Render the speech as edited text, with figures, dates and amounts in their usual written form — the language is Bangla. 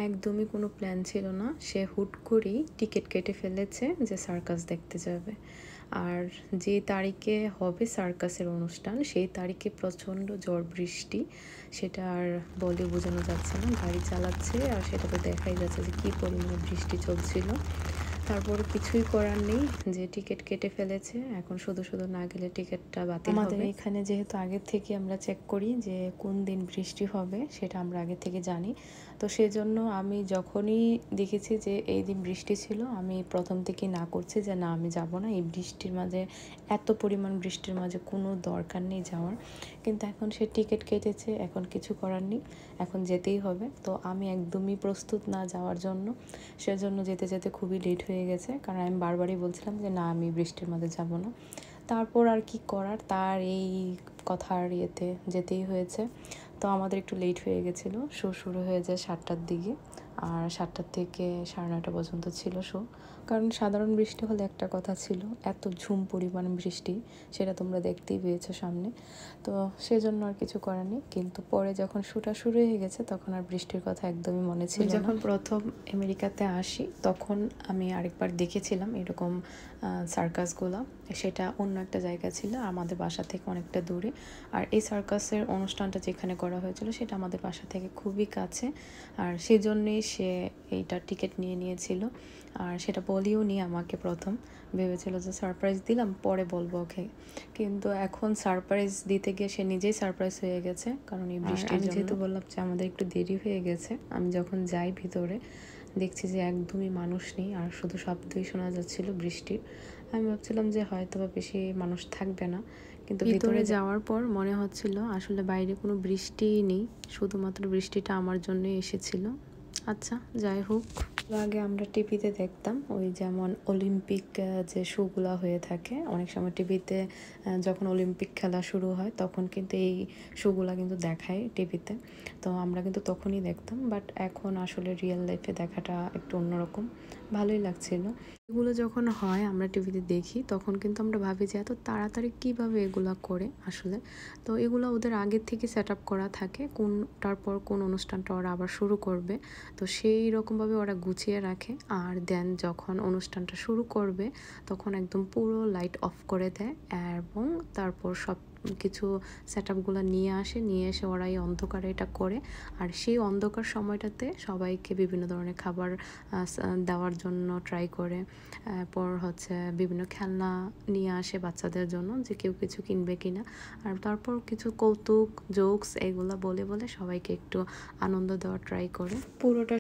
একদমই কোনো প্ল্যান ছিল না। সে হুট করেই টিকিট কেটে ফেলেছে যে সার্কাস দেখতে যাবে। আর যে তারিখে হবে সার্কাসের অনুষ্ঠান সেই তারিখে প্রচণ্ড ঝড় বৃষ্টি। সেটা আর বলে বোঝানো যাচ্ছে না। গাড়ি চালাচ্ছে আর সেটা তো দেখাই যাচ্ছে যে কী পরিমাণে বৃষ্টি চলছিল। তারপরে কিছুই করার নেই, যে টিকিট কেটে ফেলেছে, এখন শুধু শুধু না গেলে টিকিটটা বাতিল হবে। আমাদের এখানে যেহেতু আগের থেকে আমরা চেক করি যে কোন দিন বৃষ্টি হবে, সেটা আমরা আগে থেকে জানি। তো সেজন্য আমি যখনই দেখেছি যে এই দিন বৃষ্টি ছিল, আমি প্রথম থেকেই না করছি যে না, আমি যাব না। এই বৃষ্টির মাঝে, এত পরিমাণ বৃষ্টির মাঝে কোনো দরকার নেই যাওয়ার। কিন্তু এখন সে টিকিট কেটেছে, এখন কিছু করার নেই, এখন যেতেই হবে। তো আমি একদমই প্রস্তুত না যাওয়ার জন্য। সেজন্য যেতে যেতে খুবই লেট হয়ে গেছে, কারণ আমি বারবারই বলছিলাম যে না, আমি বৃষ্টির মাঝে যাব না। তারপর আর কি করার, তার এই কথার ইয়েতে যেতেই হয়েছে। তো আমাদের একটু লেট হয়ে গেছিলো। শো শুরু হয়ে যায় 7টার দিকে, আর 7টার থেকে 9:30 পর্যন্ত ছিল শো। কারণ সাধারণ বৃষ্টি হলে একটা কথা ছিল, এত ঝুম পরিমাণ বৃষ্টি সেটা তোমরা দেখতেই পেয়েছো সামনে। তো সেজন্য আর কিছু করার নেই। কিন্তু পরে যখন শোটা শুরু হয়ে গেছে তখন আর বৃষ্টির কথা একদমই মনে ছিল না। যখন প্রথম আমেরিকাতে আসি তখন আমি আরেকবার দেখেছিলাম এরকম সার্কাসগুলো। সেটা অন্য একটা জায়গা ছিল, আমাদের বাসা থেকে অনেকটা দূরে। আর এই সার্কাসের অনুষ্ঠানটা যেখানে করা হয়েছিল সেটা আমাদের বাসা থেকে খুবই কাছে। আর সেজন্যই সে এইটার টিকিট নিয়ে নিয়েছিল। আর সেটা বলিও নি আমাকে, প্রথম ভেবেছিল যে সারপ্রাইজ দিলাম পরে বলবো ওকে। কিন্তু এখন সারপ্রাইজ দিতে গিয়ে সে নিজেই সারপ্রাইজ হয়ে গেছে, কারণ এই বৃষ্টির জন্য। যেহেতু বললাম যে আমাদের একটু দেরি হয়ে গেছে, আমি যখন যাই ভিতরে দেখছি যে একদমই মানুষ নেই, আর শুধু শব্দই শোনা যাচ্ছিল বৃষ্টির। আমি ভাবছিলাম যে হয়তো বা বেশি মানুষ থাকবে না, কিন্তু ভিতরে যাওয়ার পর মনে হচ্ছিল আসলে বাইরে কোনো বৃষ্টিই নেই, শুধুমাত্র বৃষ্টিটা আমার জন্যই এসেছিল। আচ্ছা, যাই হোক। আগে আমরা টিভিতে দেখতাম ওই যেমন অলিম্পিক যে শোগুলো হয়ে থাকে অনেক সময় টিভিতে, যখন অলিম্পিক খেলা শুরু হয় তখন কিন্তু এই শোগুলো কিন্তু দেখায় টিভিতে। তো আমরা কিন্তু তখনই দেখতাম, বাট এখন আসলে রিয়েল লাইফে দেখাটা একটু অন্যরকম, ভালোই লাগছিল। এগুলো যখন হয় আমরা টিভিতে দেখি তখন কিন্তু আমরা ভাবি যে এত তাড়াতাড়ি কিভাবে এগুলা করে আসলে। তো এগুলো ওদের আগের থেকে সেট আপ করা থাকে, কোনটার পর কোন অনুষ্ঠানটা ওরা আবার শুরু করবে। তো সেই রকমভাবে ওরা গুছিয়ে রাখে। আর দেন যখন অনুষ্ঠানটা শুরু করবে তখন একদম পুরো লাইট অফ করে দেয়, এবং তারপর সব কিছু সেট আপগুলো নিয়ে এসে ওরা এই অন্ধকারে এটা করে। আর সেই অন্ধকার সময়টাতে সবাইকে বিভিন্ন ধরনের খাবার দেওয়ার জন্য ট্রাই করে। পর হচ্ছে বিভিন্ন খেলনা নিয়ে আসে বাচ্চাদের জন্য, যে কেউ কিছু কিনবে কিনা। আর তারপর কিছু কৌতুক জোকস এগুলো বলে বলে সবাইকে একটু আনন্দ দেওয়ার ট্রাই করে। পুরোটা